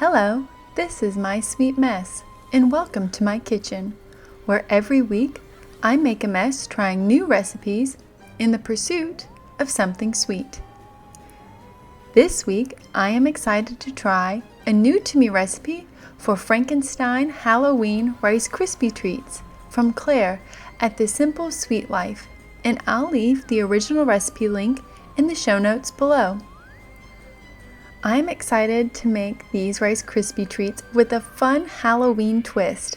Hello, this is My Sweet Mess, and welcome to my kitchen, where every week I make a mess trying new recipes in the pursuit of something sweet. This week I am excited to try a new-to-me recipe for Frankenstein Halloween Rice Krispie Treats from Claire at The Simple Sweet Life, and I'll leave the original recipe link in the show notes below. I'm excited to make these Rice Krispie Treats with a fun Halloween twist.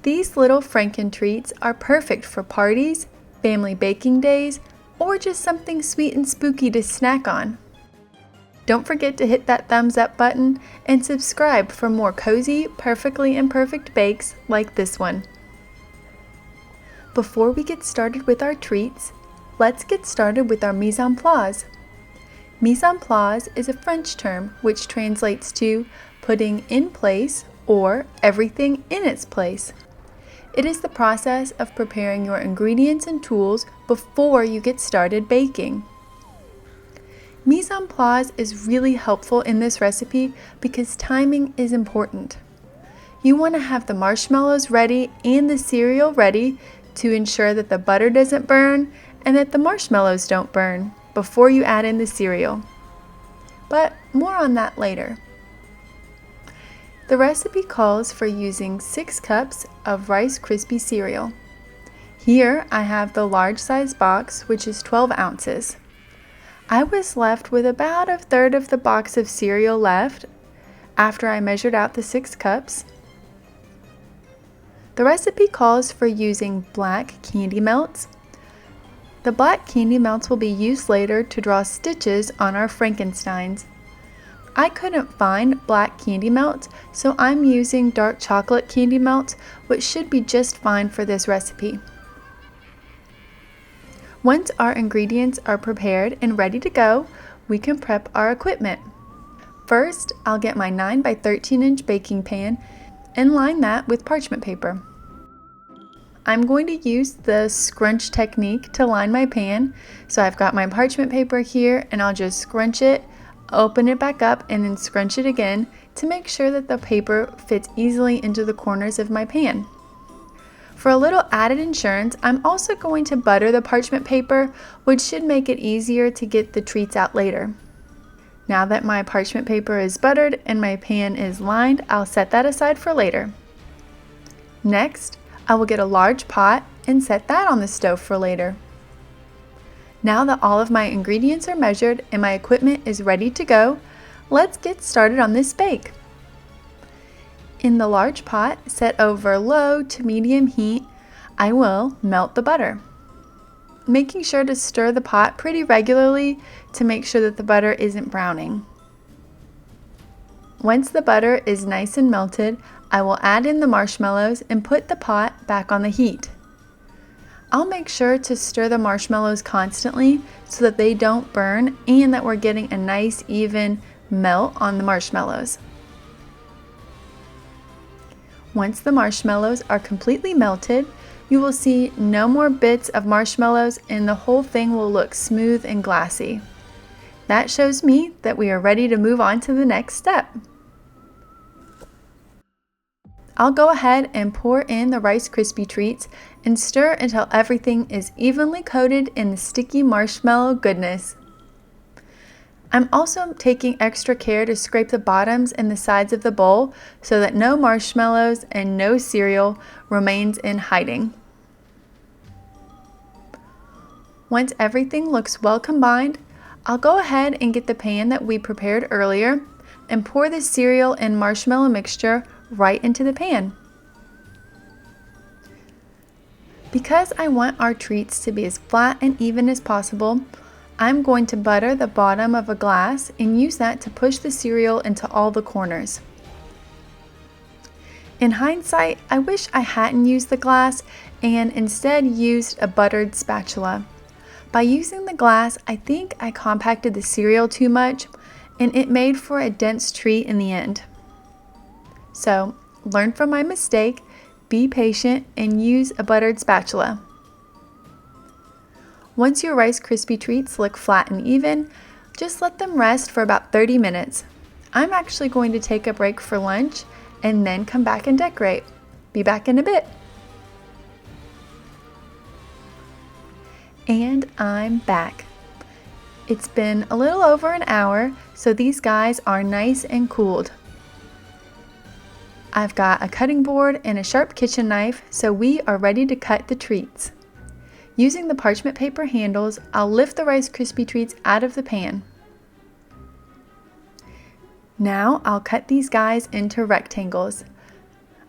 These little Franken treats are perfect for parties, family baking days, or just something sweet and spooky to snack on. Don't forget to hit that thumbs up button and subscribe for more cozy, perfectly imperfect bakes like this one. Before we get started with our treats, let's get started with our mise en place. Mise en place is a French term which translates to putting in place or everything in its place. It is the process of preparing your ingredients and tools before you get started baking. Mise en place is really helpful in this recipe because timing is important. You want to have the marshmallows ready and the cereal ready to ensure that the butter doesn't burn and that the marshmallows don't burn before you add in the cereal. But more on that later. The recipe calls for using 6 cups of Rice Krispie cereal. Here I have the large size box, which is 12 ounces. I was left with about a third of the box of cereal left after I measured out the 6 cups. The recipe calls for using black candy melts. The black candy melts will be used later to draw stitches on our Frankensteins. I couldn't find black candy melts, so I'm using dark chocolate candy melts, which should be just fine for this recipe. Once our ingredients are prepared and ready to go, we can prep our equipment. First, I'll get my 9 by 13 inch baking pan and line that with parchment paper. I'm going to use the scrunch technique to line my pan. So I've got my parchment paper here and I'll just scrunch it, open it back up, and then scrunch it again to make sure that the paper fits easily into the corners of my pan. For a little added insurance, I'm also going to butter the parchment paper, which should make it easier to get the treats out later. Now that my parchment paper is buttered and my pan is lined, I'll set that aside for later. Next, I will get a large pot and set that on the stove for later. Now that all of my ingredients are measured and my equipment is ready to go, let's get started on this bake. In the large pot, set over low to medium heat, I will melt the butter, making sure to stir the pot pretty regularly to make sure that the butter isn't browning. Once the butter is nice and melted, I will add in the marshmallows and put the pot back on the heat. I'll make sure to stir the marshmallows constantly so that they don't burn and that we're getting a nice even melt on the marshmallows. Once the marshmallows are completely melted, you will see no more bits of marshmallows and the whole thing will look smooth and glassy. That shows me that we are ready to move on to the next step. I'll go ahead and pour in the Rice Krispie Treats and stir until everything is evenly coated in the sticky marshmallow goodness. I'm also taking extra care to scrape the bottoms and the sides of the bowl so that no marshmallows and no cereal remains in hiding. Once everything looks well combined, I'll go ahead and get the pan that we prepared earlier and pour the cereal and marshmallow mixture right into the pan. Because I want our treats to be as flat and even as possible, I'm going to butter the bottom of a glass and use that to push the cereal into all the corners. In hindsight, I wish I hadn't used the glass and instead used a buttered spatula. By using the glass, I think I compacted the cereal too much and it made for a dense treat in the end. So, learn from my mistake, be patient, and use a buttered spatula. Once your Rice Krispie Treats look flat and even, just let them rest for about 30 minutes. I'm actually going to take a break for lunch and then come back and decorate. Be back in a bit. And I'm back. It's been a little over an hour, so these guys are nice and cooled. I've got a cutting board and a sharp kitchen knife, so we are ready to cut the treats. Using the parchment paper handles, I'll lift the Rice Krispie Treats out of the pan. Now I'll cut these guys into rectangles.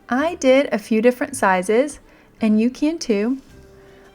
I did a few different sizes, and you can too.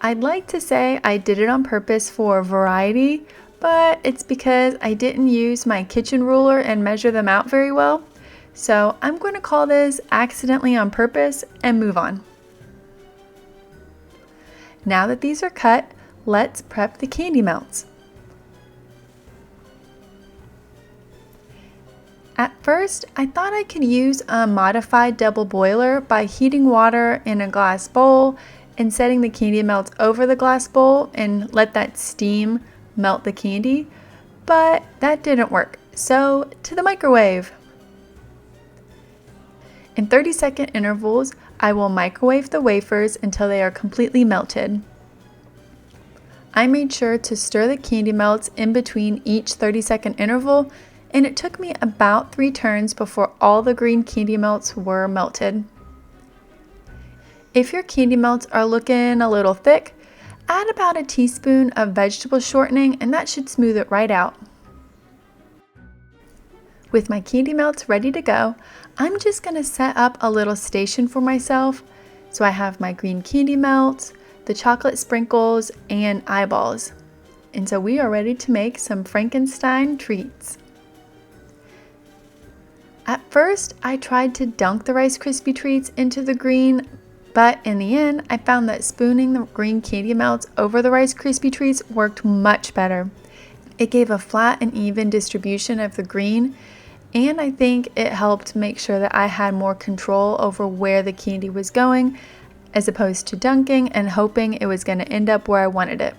I'd like to say I did it on purpose for variety, but it's because I didn't use my kitchen ruler and measure them out very well. So I'm going to call this accidentally on purpose and move on. Now that these are cut, let's prep the candy melts. At first, I thought I could use a modified double boiler by heating water in a glass bowl and setting the candy melts over the glass bowl and let that steam melt the candy, but that didn't work. So to the microwave. In 30-second intervals, I will microwave the wafers until they are completely melted. I made sure to stir the candy melts in between each 30-second interval, and it took me about 3 turns before all the green candy melts were melted. If your candy melts are looking a little thick, add about a teaspoon of vegetable shortening and that should smooth it right out. With my candy melts ready to go, I'm just going to set up a little station for myself. So I have my green candy melts, the chocolate sprinkles, and eyeballs. And so we are ready to make some Frankenstein treats. At first, I tried to dunk the Rice Krispie Treats into the green, but in the end, I found that spooning the green candy melts over the Rice Krispie Treats worked much better. It gave a flat and even distribution of the green, and I think it helped make sure that I had more control over where the candy was going, as opposed to dunking and hoping it was going to end up where I wanted it.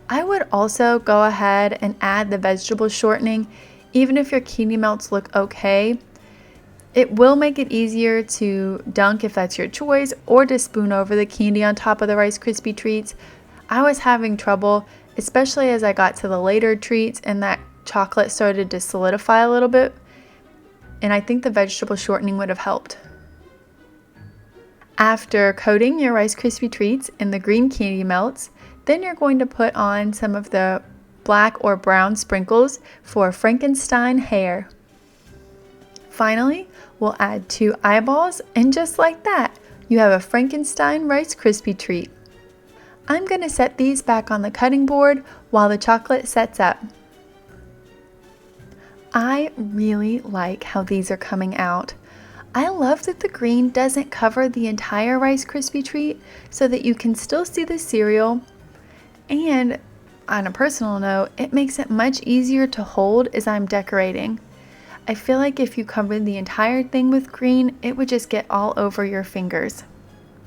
I would also go ahead and add the vegetable shortening, even if your candy melts look okay. It will make it easier to dunk if that's your choice, or to spoon over the candy on top of the Rice Krispie Treats. I was having trouble, especially as I got to the later treats and that chocolate started to solidify a little bit, and I think the vegetable shortening would have helped. After coating your Rice Krispie Treats in the green candy melts, then you're going to put on some of the black or brown sprinkles for Frankenstein hair. Finally, we'll add 2 eyeballs, and just like that, you have a Frankenstein Rice Krispie Treat. I'm going to set these back on the cutting board while the chocolate sets up. I really like how these are coming out. I love that the green doesn't cover the entire Rice Krispie Treat so that you can still see the cereal, and on a personal note, it makes it much easier to hold as I'm decorating. I feel like if you covered the entire thing with green, it would just get all over your fingers.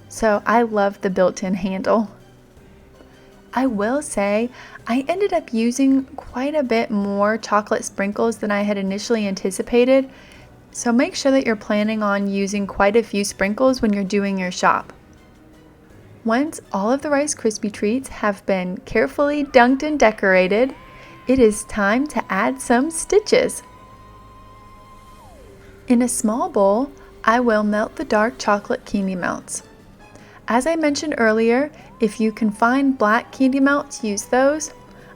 So I love the built-in handle. I will say, I ended up using quite a bit more chocolate sprinkles than I had initially anticipated, so make sure that you're planning on using quite a few sprinkles when you're doing your shop. Once all of the Rice Krispie Treats have been carefully dunked and decorated, it is time to add some stitches. In a small bowl, I will melt the dark chocolate candy melts. As I mentioned earlier, if you can find black candy melts, use those.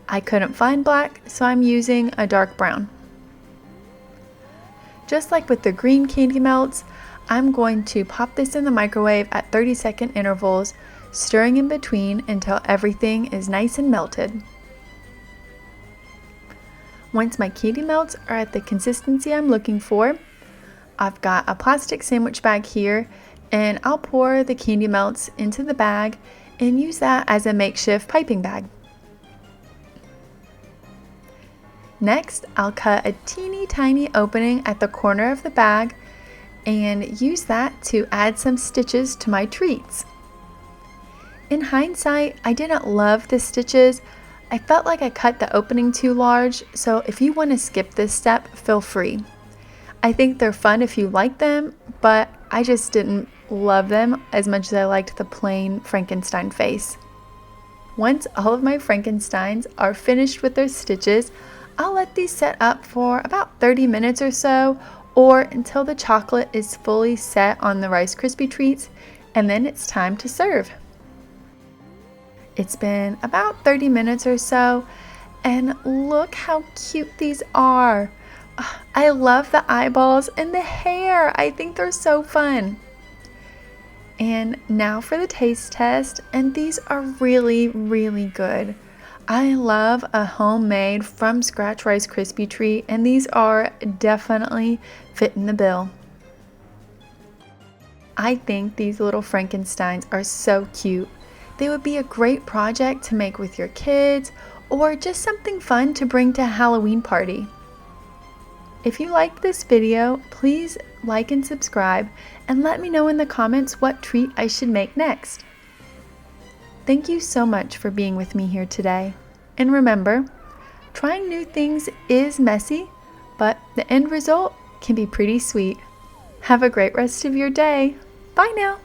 I couldn't find black, so I'm using a dark brown. Just like with the green candy melts, I'm going to pop this in the microwave at 30-second intervals, stirring in between until everything is nice and melted. Once my candy melts are at the consistency I'm looking for, I've got a plastic sandwich bag here, and I'll pour the candy melts into the bag and use that as a makeshift piping bag. Next, I'll cut a teeny tiny opening at the corner of the bag and use that to add some stitches to my treats. In hindsight, I didn't love the stitches. I felt like I cut the opening too large, so if you want to skip this step, feel free. I think they're fun if you like them, but I just didn't love them as much as I liked the plain Frankenstein face. Once all of my Frankensteins are finished with their stitches, I'll let these set up for about 30 minutes or so, or until the chocolate is fully set on the Rice Krispie Treats, and then it's time to serve. It's been about 30 minutes or so, and look how cute these are. I love the eyeballs and the hair. I think they're so fun. And now for the taste test, and these are really, really good. I love a homemade from scratch Rice Krispie treat, and these are definitely fitting the bill. I think these little Frankensteins are so cute. They would be a great project to make with your kids, or just something fun to bring to a Halloween party. If you liked this video, please like and subscribe, and let me know in the comments what treat I should make next. Thank you so much for being with me here today. And remember, trying new things is messy, but the end result can be pretty sweet. Have a great rest of your day. Bye now.